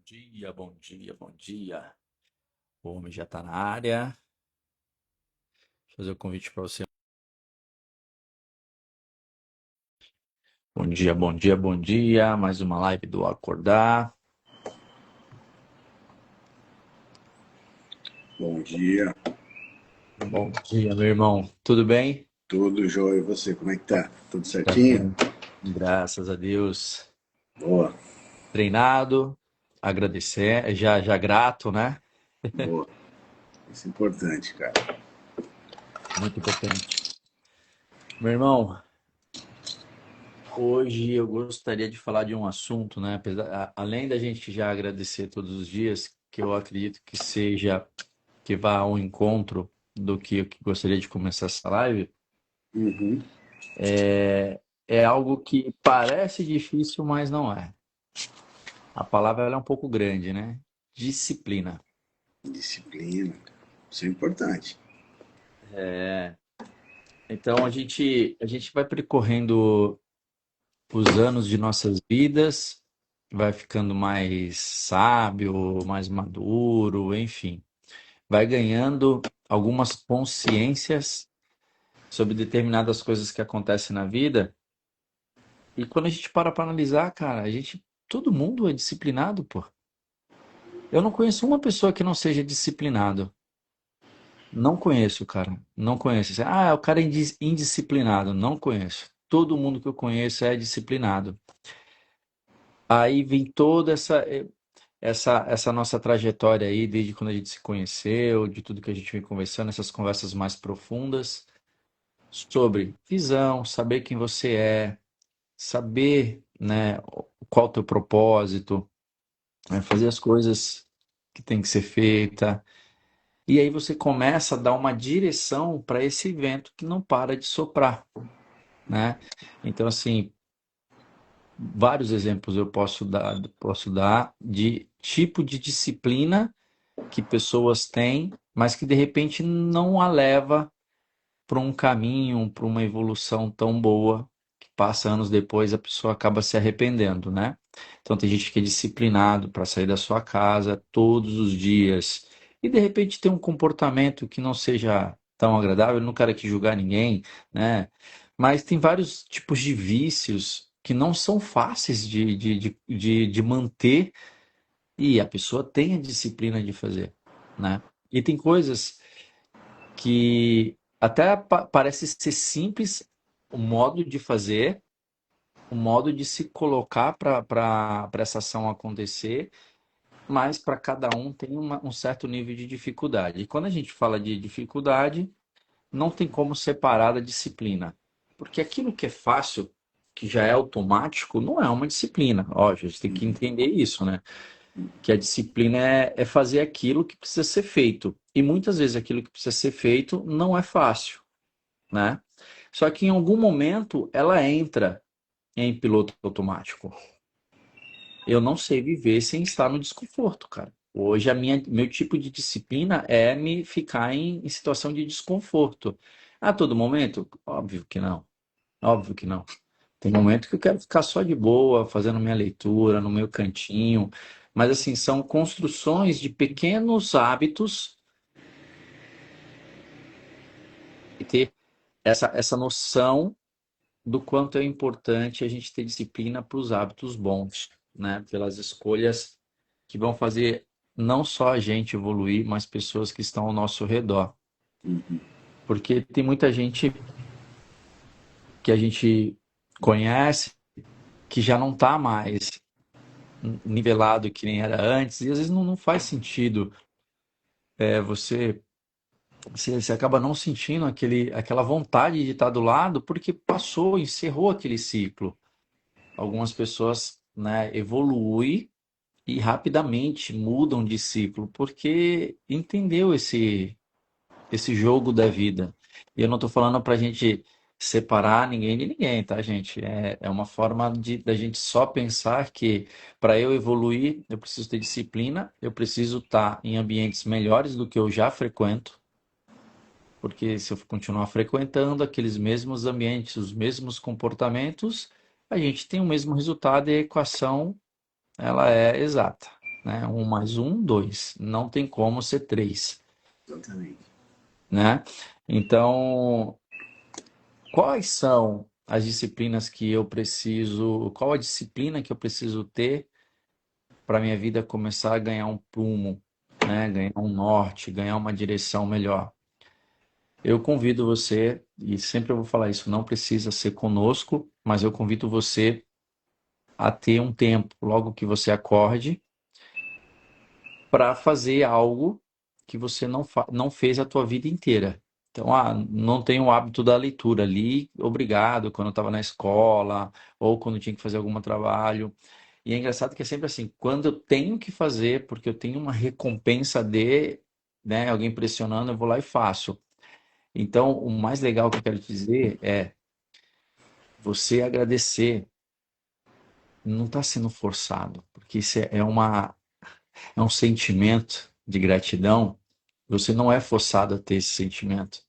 Dia, bom dia, bom dia. O homem já tá na área. Vou fazer o convite para você. Bom dia, bom dia, bom dia. Mais uma live do Acordar. Bom dia, Bom dia, meu irmão. Tudo bem? tudo jóia. E você, como é que tá? Tudo Tá certinho? bem. Graças a Deus. Boa, Treinado, agradecer, já grato, né? boa. Isso é importante, cara. Muito importante. Meu irmão, hoje eu gostaria de falar de um assunto, né? Além da gente já agradecer todos os dias, que eu acredito que seja que vá ao encontro do que eu gostaria de começar essa live, Uhum. é algo que parece difícil, mas não é. A palavra ela é um pouco grande, né? Disciplina. Disciplina, isso é importante. É, então a gente vai percorrendo os anos de nossas vidas, vai ficando mais sábio, mais maduro, enfim, vai ganhando algumas consciências sobre determinadas coisas que acontecem na vida. E quando a gente para analisar, cara, todo mundo é disciplinado, pô. Eu não conheço uma pessoa que não seja disciplinado. Não conheço, cara. Não conheço. Ah, o cara é indisciplinado. Não conheço. Todo mundo que eu conheço é disciplinado. Aí vem toda essa nossa trajetória aí, desde quando a gente se conheceu, de tudo que a gente vem conversando, essas conversas mais profundas sobre visão, saber quem você é, saber, né, qual o teu propósito, fazer as coisas que tem que ser feita. E aí você começa a dar uma direção para esse vento que não para de soprar, né? Então, assim, vários exemplos eu posso dar de tipo de disciplina que pessoas têm, mas que de repente não a leva para um caminho, para uma evolução tão boa, que passa anos depois a pessoa acaba se arrependendo, né? Então tem gente que é disciplinado para sair da sua casa todos os dias e de repente tem um comportamento que não seja tão agradável. Eu não quero aqui julgar ninguém, né? Mas tem vários tipos de vícios que não são fáceis de manter e a pessoa tem a disciplina de fazer, né? E tem coisas que até parece ser simples o modo de fazer, o modo de se colocar para essa ação acontecer, mas para cada um tem um certo nível de dificuldade. E quando a gente fala de dificuldade, não tem como separar da disciplina, porque aquilo que é fácil, que já é automático, não é uma disciplina. Ó, a gente tem que entender isso, né? Que a disciplina é fazer aquilo que precisa ser feito. E muitas vezes aquilo que precisa ser feito não é fácil, né? Só que em algum momento ela entra em piloto automático. Eu não sei viver sem estar no desconforto, cara. Hoje meu tipo de disciplina é me ficar em situação de desconforto. A todo momento? Óbvio que não. Óbvio que não. Tem momento que eu quero ficar só de boa, fazendo minha leitura, no meu cantinho. Mas assim, são construções de pequenos hábitos e ter essa noção do quanto é importante a gente ter disciplina para os hábitos bons, né? Pelas escolhas que vão fazer não só a gente evoluir, mas pessoas que estão ao nosso redor. Porque tem muita gente que a gente conhece que já não está mais nivelado que nem era antes, e às vezes não faz sentido. Você acaba não sentindo aquela vontade de estar do lado porque passou, encerrou aquele ciclo. Algumas pessoas, né, evoluem e rapidamente mudam de ciclo, porque entendeu esse jogo da vida. E eu não estou falando para a gente separar ninguém de ninguém, tá, gente? É uma forma da gente só pensar que para eu evoluir, eu preciso ter disciplina, eu preciso estar em ambientes melhores do que eu já frequento, porque se eu continuar frequentando aqueles mesmos ambientes, os mesmos comportamentos, a gente tem o mesmo resultado e a equação ela é exata. né? Um mais um, dois. Não tem como ser três, Exatamente. né? Então, quais são as disciplinas que eu preciso, qual a disciplina que eu preciso ter para minha vida começar a ganhar um prumo, né? Ganhar um norte, ganhar uma direção melhor? Eu convido você, e sempre eu vou falar isso, não precisa ser conosco, mas eu convido você a ter um tempo, logo que você acorde, para fazer algo que você não fez a tua vida inteira. Então, não tenho o hábito da leitura ali, obrigado, quando eu estava na escola, ou quando tinha que fazer algum trabalho. E é engraçado que é sempre assim, quando eu tenho que fazer, porque eu tenho uma recompensa de, né, alguém pressionando, eu vou lá e faço. Então, o mais legal que eu quero te dizer é você agradecer, não está sendo forçado, porque isso é um sentimento de gratidão. Você não é forçado a ter esse sentimento,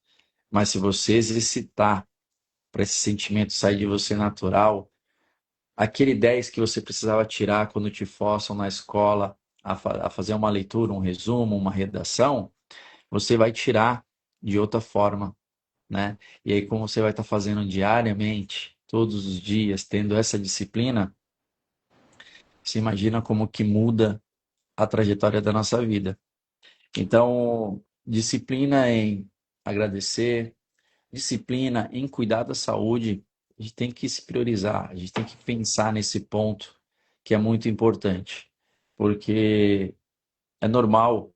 mas se você exercitar para esse sentimento sair de você natural, aquele 10 que você precisava tirar quando te forçam na escola a fazer uma leitura, um resumo, uma redação, você vai tirar de outra forma, né? E aí, como você vai estar fazendo diariamente, todos os dias, tendo essa disciplina, você imagina como que muda a trajetória da nossa vida. Então, disciplina em agradecer, disciplina em cuidar da saúde, a gente tem que se priorizar, a gente tem que pensar nesse ponto que é muito importante, porque é normal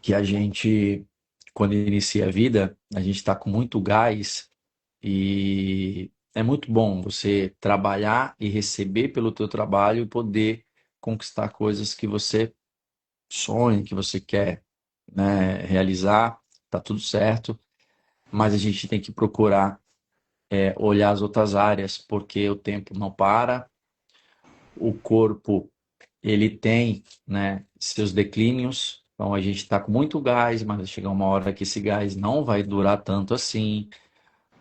que a gente, quando inicia a vida, a gente está com muito gás e é muito bom você trabalhar e receber pelo teu trabalho e poder conquistar coisas que você sonha, que você quer, né, realizar, tá tudo certo, mas a gente tem que procurar olhar as outras áreas, porque o tempo não para, o corpo ele tem, né, seus declínios, então a gente está com muito gás, mas vai chegar uma hora que esse gás não vai durar tanto assim,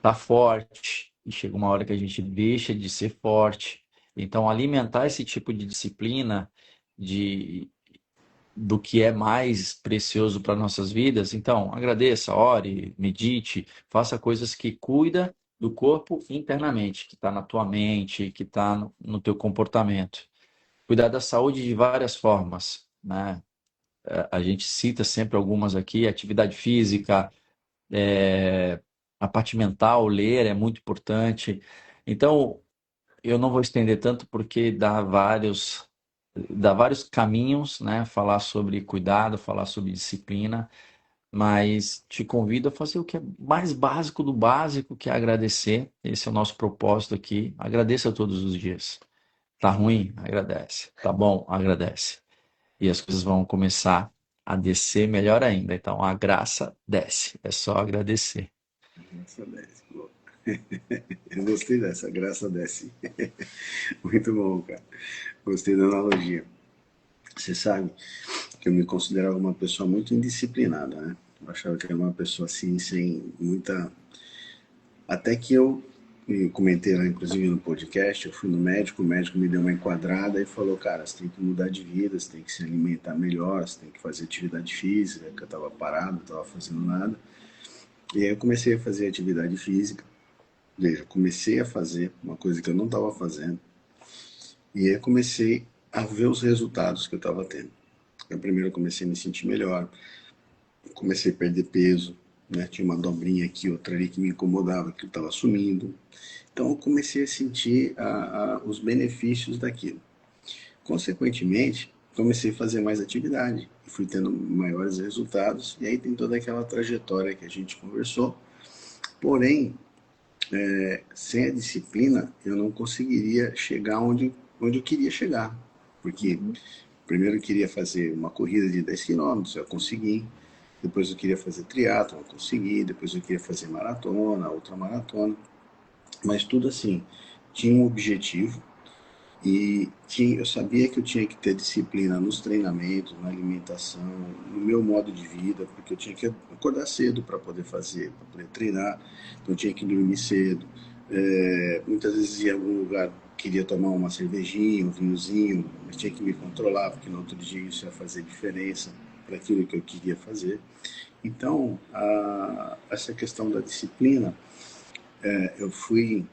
tá forte, e chega uma hora que a gente deixa de ser forte. Então, alimentar esse tipo de disciplina, de do que é mais precioso para nossas vidas. Então, agradeça, ore, medite, faça coisas que cuida do corpo internamente, que está na tua mente, que está no teu comportamento. Cuidar da saúde de várias formas, né? A gente cita sempre algumas aqui, atividade física, é, a parte mental, ler é muito importante. Então, eu não vou estender tanto porque dá vários caminhos, né? Falar sobre cuidado, falar sobre disciplina, mas te convido a fazer o que é mais básico do básico, que é agradecer. Esse é o nosso propósito aqui. Agradeça todos os dias. Tá ruim? Agradece. Tá bom? Agradece. E as coisas vão começar a descer melhor ainda. Então a graça desce. É só agradecer. Graça desce. Boa. Eu gostei dessa, graça desce. Muito bom, cara. Gostei da analogia. Você sabe que eu me considerava uma pessoa muito indisciplinada, né? Eu achava que era uma pessoa assim, sem muita. Até que eu comentei lá, inclusive no podcast, eu fui no médico, o médico me deu uma enquadrada e falou, cara, você tem que mudar de vida, você tem que se alimentar melhor, você tem que fazer atividade física, que eu tava parado, não tava fazendo nada. E aí eu comecei a fazer atividade física, veja, comecei a fazer uma coisa que eu não estava fazendo, e aí eu comecei a ver os resultados que eu estava tendo. Eu primeiro comecei a me sentir melhor, comecei a perder peso, né? Tinha uma dobrinha aqui, outra ali que me incomodava, que estava sumindo. Então eu comecei a sentir os benefícios daquilo. Consequentemente, comecei a fazer mais atividade e fui tendo maiores resultados. E aí tem toda aquela trajetória que a gente conversou. Porém, sem a disciplina, eu não conseguiria chegar onde eu queria chegar. Porque Uhum. primeiro eu queria fazer uma corrida de 10 quilômetros, eu consegui. Depois eu queria fazer triatlo, eu consegui. Depois eu queria fazer maratona, outra maratona. Mas tudo assim, tinha um objetivo e eu sabia que eu tinha que ter disciplina nos treinamentos, na alimentação, no meu modo de vida, porque eu tinha que acordar cedo para poder fazer, para poder treinar, então eu tinha que dormir cedo. Muitas vezes ia em algum lugar queria tomar uma cervejinha, um vinhozinho, mas tinha que me controlar, porque no outro dia isso ia fazer diferença para aquilo que eu queria fazer. Então, essa questão da disciplina, eu fui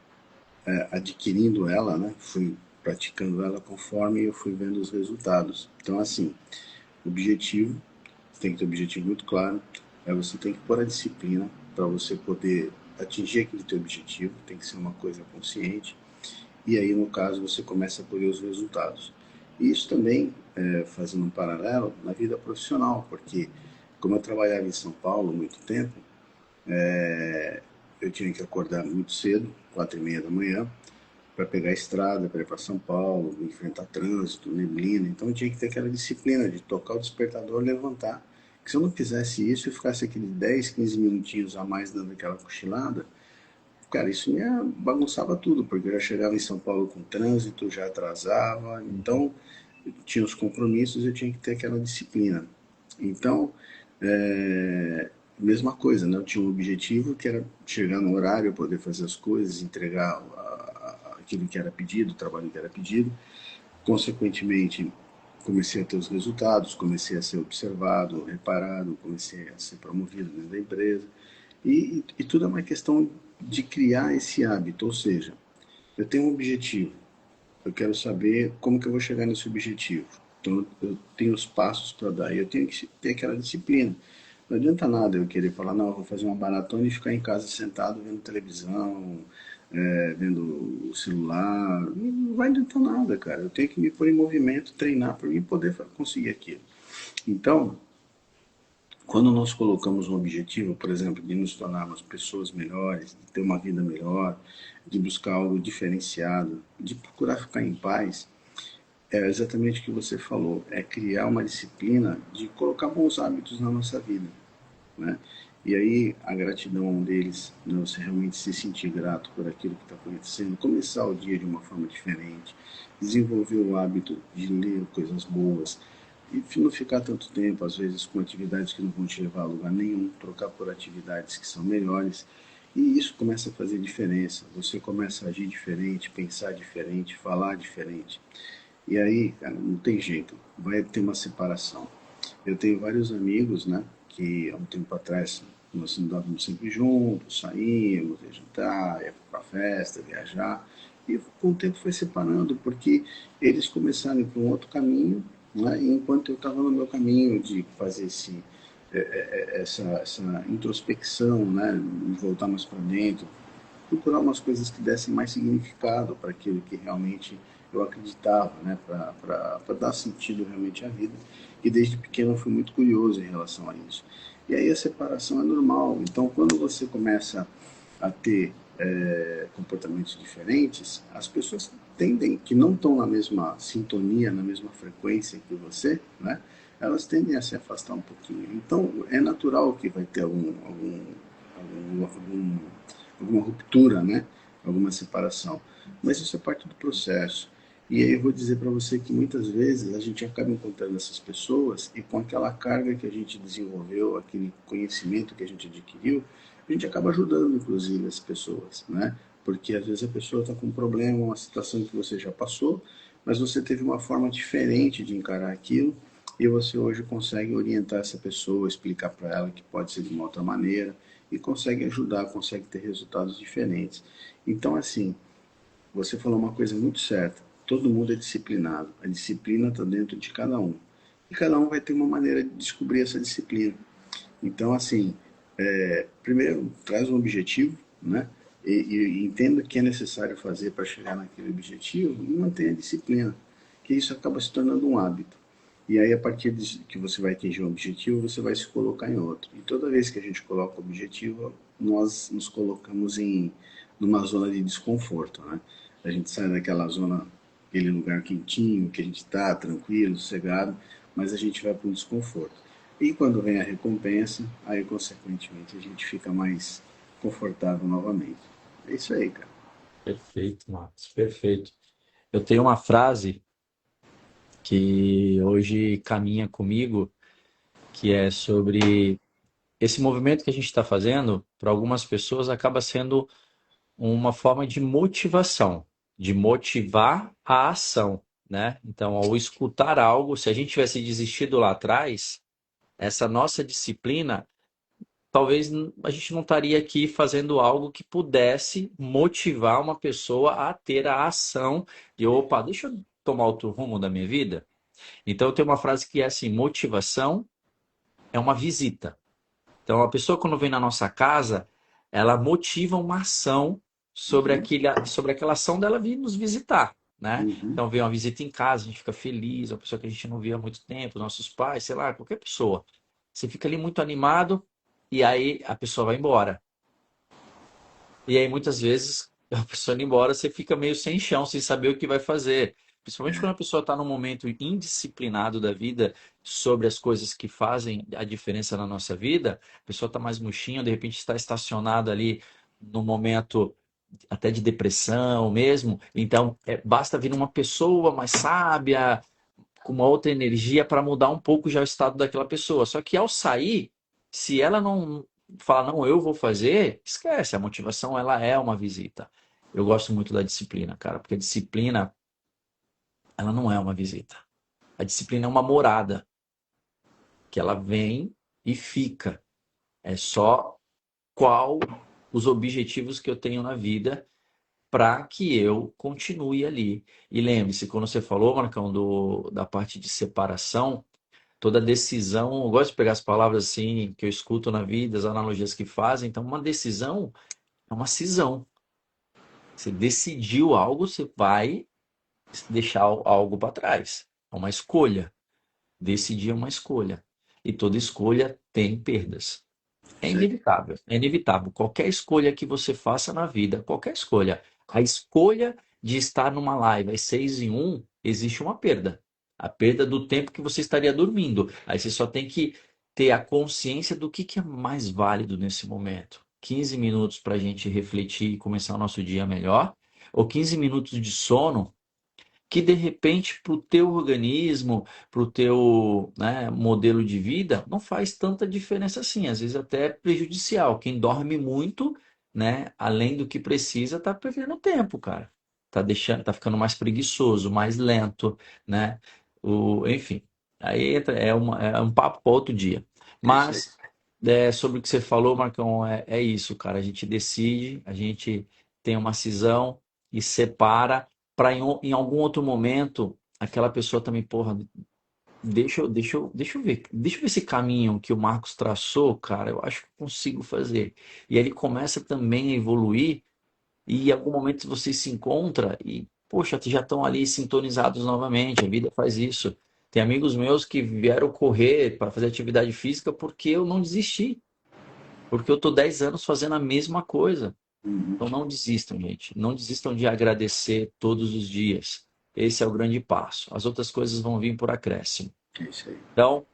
adquirindo ela, né? Fui praticando ela conforme eu fui vendo os resultados. Então, assim, objetivo, você tem que ter um objetivo muito claro, você tem que pôr a disciplina para você poder atingir aquele teu objetivo, tem que ser uma coisa consciente, e aí, no caso, você começa a colher os resultados. E isso também, fazendo um paralelo, na vida profissional, porque como eu trabalhava em São Paulo há muito tempo, eu tinha que acordar muito cedo, 4:30 da manhã, para pegar a estrada, para ir para São Paulo, enfrentar trânsito, neblina. Então eu tinha que ter aquela disciplina de tocar o despertador, levantar. Que se eu não fizesse isso e ficasse aqueles 10, 15 minutinhos a mais dando aquela cochilada, cara, isso me bagunçava tudo, porque eu já chegava em São Paulo com trânsito, já atrasava. Então eu tinha os compromissos, eu tinha que ter aquela disciplina. Então, mesma coisa, né? Eu tinha um objetivo que era chegar no horário, poder fazer as coisas, entregar aquilo que era pedido, o trabalho que era pedido. Consequentemente, comecei a ter os resultados, comecei a ser observado, reparado, comecei a ser promovido dentro da empresa. E tudo é uma questão de criar esse hábito, ou seja, eu tenho um objetivo, eu quero saber como que eu vou chegar nesse objetivo. Então, eu tenho os passos para dar e eu tenho que ter aquela disciplina. Não adianta nada eu querer falar, não, eu vou fazer uma maratona e ficar em casa sentado vendo televisão, vendo o celular. Não vai adiantar nada, cara. Eu tenho que me pôr em movimento, treinar para mim poder conseguir aquilo. Então, quando nós colocamos um objetivo, por exemplo, de nos tornarmos pessoas melhores, de ter uma vida melhor, de buscar algo diferenciado, de procurar ficar em paz, é exatamente o que você falou, é criar uma disciplina de colocar bons hábitos na nossa vida, né? E aí a gratidão deles, né, você realmente se sentir grato por aquilo que está acontecendo, começar o dia de uma forma diferente, desenvolver o hábito de ler coisas boas, e não ficar tanto tempo, às vezes, com atividades que não vão te levar a lugar nenhum, trocar por atividades que são melhores. E isso começa a fazer diferença. Você começa a agir diferente, pensar diferente, falar diferente. E aí, cara, não tem jeito, vai ter uma separação. Eu tenho vários amigos, né, que há um tempo atrás nós andávamos sempre juntos, saímos, ia jantar, ia para festa, viajar, e com o tempo foi separando, porque eles começaram a ir para um outro caminho, né, e enquanto eu estava no meu caminho de fazer essa introspecção, né, voltar mais para dentro, procurar umas coisas que dessem mais significado para aquilo que realmente eu acreditava, né, para dar sentido realmente à vida. E desde pequeno eu fui muito curioso em relação a isso. E aí a separação é normal. Então, quando você começa a ter comportamentos diferentes, as pessoas tendem, que não estão na mesma sintonia, na mesma frequência que você, né, elas tendem a se afastar um pouquinho. Então, é natural que vai ter alguma ruptura, né? Alguma separação. Mas isso é parte do processo. E aí eu vou dizer para você que muitas vezes a gente acaba encontrando essas pessoas e com aquela carga que a gente desenvolveu, aquele conhecimento que a gente adquiriu, a gente acaba ajudando inclusive as pessoas, né? Porque às vezes a pessoa está com um problema, uma situação que você já passou, mas você teve uma forma diferente de encarar aquilo e você hoje consegue orientar essa pessoa, explicar para ela que pode ser de uma outra maneira e consegue ajudar, consegue ter resultados diferentes. Então, assim, você falou uma coisa muito certa. Todo mundo é disciplinado. A disciplina está dentro de cada um. E cada um vai ter uma maneira de descobrir essa disciplina. Então, assim, primeiro, traz um objetivo, né? E entenda o que é necessário fazer para chegar naquele objetivo e mantenha a disciplina, que isso acaba se tornando um hábito. E aí, a partir de que você vai atingir um objetivo, você vai se colocar em outro. E toda vez que a gente coloca o objetivo, nós nos colocamos numa zona de desconforto, né? A gente sai daquela zona, aquele lugar quentinho, que a gente está tranquilo, sossegado, mas a gente vai para um desconforto. E quando vem a recompensa, aí consequentemente a gente fica mais confortável novamente. É isso aí, cara. Perfeito, Marcos, perfeito. Eu tenho uma frase que hoje caminha comigo, que é sobre esse movimento que a gente está fazendo, para algumas pessoas acaba sendo uma forma de motivação. de motivar a ação, né? Então, ao escutar algo, se a gente tivesse desistido lá atrás, essa nossa disciplina, talvez a gente não estaria aqui fazendo algo que pudesse motivar uma pessoa a ter a ação de, opa, deixa eu tomar outro rumo da minha vida. Então, eu tenho uma frase que é assim: motivação é uma visita. Então, a pessoa, quando vem na nossa casa, ela motiva uma ação Uhum. sobre aquela ação dela vir nos visitar, né? Uhum. Então, vem uma visita em casa, a gente fica feliz, uma pessoa que a gente não via há muito tempo, nossos pais, sei lá, qualquer pessoa. Você fica ali muito animado e aí a pessoa vai embora. E aí, muitas vezes, a pessoa indo embora, você fica meio sem chão, sem saber o que vai fazer. Principalmente quando a pessoa está num momento indisciplinado da vida sobre as coisas que fazem a diferença na nossa vida, a pessoa está mais murchinha, de repente está estacionada ali no momento até de depressão mesmo. Então, basta vir uma pessoa mais sábia, com uma outra energia para mudar um pouco já o estado daquela pessoa. Só que ao sair, se ela não falar, não, eu vou fazer, esquece, a motivação ela é uma visita. Eu gosto muito da disciplina, cara, porque a disciplina, ela não é uma visita. A disciplina é uma morada, que ela vem e fica. É só qual os objetivos que eu tenho na vida para que eu continue ali. E lembre-se, quando você falou, Marcão, da parte de separação, toda decisão, eu gosto de pegar as palavras assim que eu escuto na vida, as analogias que fazem. Então, uma decisão é uma cisão. Você decidiu algo, você vai deixar algo para trás. É uma escolha. Decidir é uma escolha. E toda escolha tem perdas. É Isso aí. inevitável. É inevitável. Qualquer escolha que você faça na vida, qualquer escolha. A escolha de estar numa live às 6 em 1, existe uma perda. A perda do tempo que você estaria dormindo. Aí você só tem que ter a consciência do que é mais válido nesse momento. 15 minutos para a gente refletir e começar o nosso dia melhor, ou 15 minutos de sono que de repente para o teu organismo, para o teu, né, modelo de vida, não faz tanta diferença assim. Às vezes até é prejudicial. Quem dorme muito, né, além do que precisa, tá perdendo tempo, cara. Tá deixando, tá ficando mais preguiçoso, mais lento, né? Enfim, aí é um papo para outro dia. É isso aí. Mas sobre o que você falou, Marcão, é isso, cara. A gente decide, a gente tem uma cisão e separa para em algum outro momento aquela pessoa também, porra, deixa eu ver esse caminho que o Marcos traçou, cara, eu acho que eu consigo fazer. E aí ele começa também a evoluir e em algum momento você se encontra e, poxa, já estão ali sintonizados novamente, a vida faz isso. Tem amigos meus que vieram correr para fazer atividade física porque eu não desisti, porque eu tô 10 anos fazendo a mesma coisa. Uhum. Então não desistam, gente. Não desistam de agradecer todos os dias. Esse é o grande passo. As outras coisas vão vir por acréscimo. É isso aí. Então,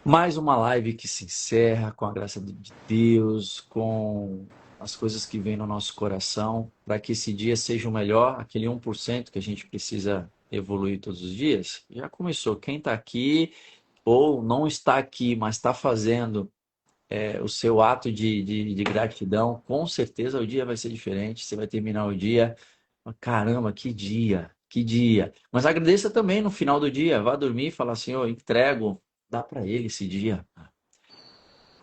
mais uma live que se encerra com a graça de Deus, com as coisas que vêm no nosso coração, para que esse dia seja o melhor, aquele 1% que a gente precisa evoluir todos os dias. Já começou. Quem está aqui ou não está aqui, mas está fazendo o seu ato de gratidão, com certeza o dia vai ser diferente. Você vai terminar o dia, caramba, que dia, que dia. Mas agradeça também no final do dia, vá dormir e fala assim, eu entrego, dá para ele esse dia,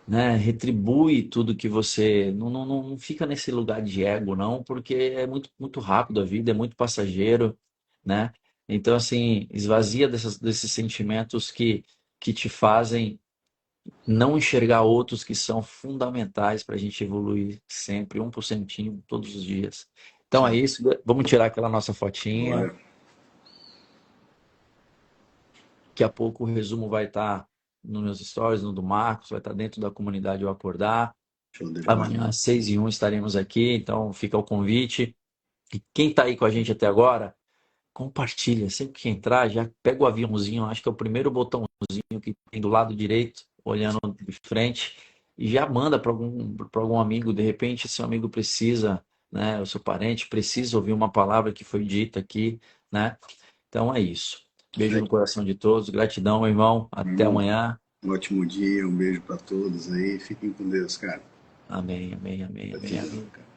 né? Retribui tudo que você, não fica nesse lugar de ego, não, porque é muito, muito rápido a vida, é muito passageiro, né? Então, assim, esvazia desses sentimentos que te fazem não enxergar outros que são fundamentais para a gente evoluir sempre, 1% todos os dias. Isso Então é aí. isso, vamos tirar aquela nossa fotinha. Bora. Daqui a pouco o resumo vai estar nos meus stories, no do Marcos, vai estar dentro da comunidade Eu Acordar. Show de bola. Amanhã às 6 em 1 estaremos aqui, então fica o convite. E quem está aí com a gente até agora, compartilha. Sempre que entrar, já pega o aviãozinho, acho que é o primeiro botãozinho que tem do lado direito, olhando de frente, e já manda para algum amigo. De repente, seu amigo precisa, né? O seu parente precisa ouvir uma palavra que foi dita aqui, né? Então é isso. Isso Beijo aí. no coração de todos. Gratidão, meu irmão. Meu Até irmão, amanhã. um ótimo dia, um beijo pra todos aí. Fiquem com Deus, cara. Amém, amém, amém, amém, Gratidão, amém. cara.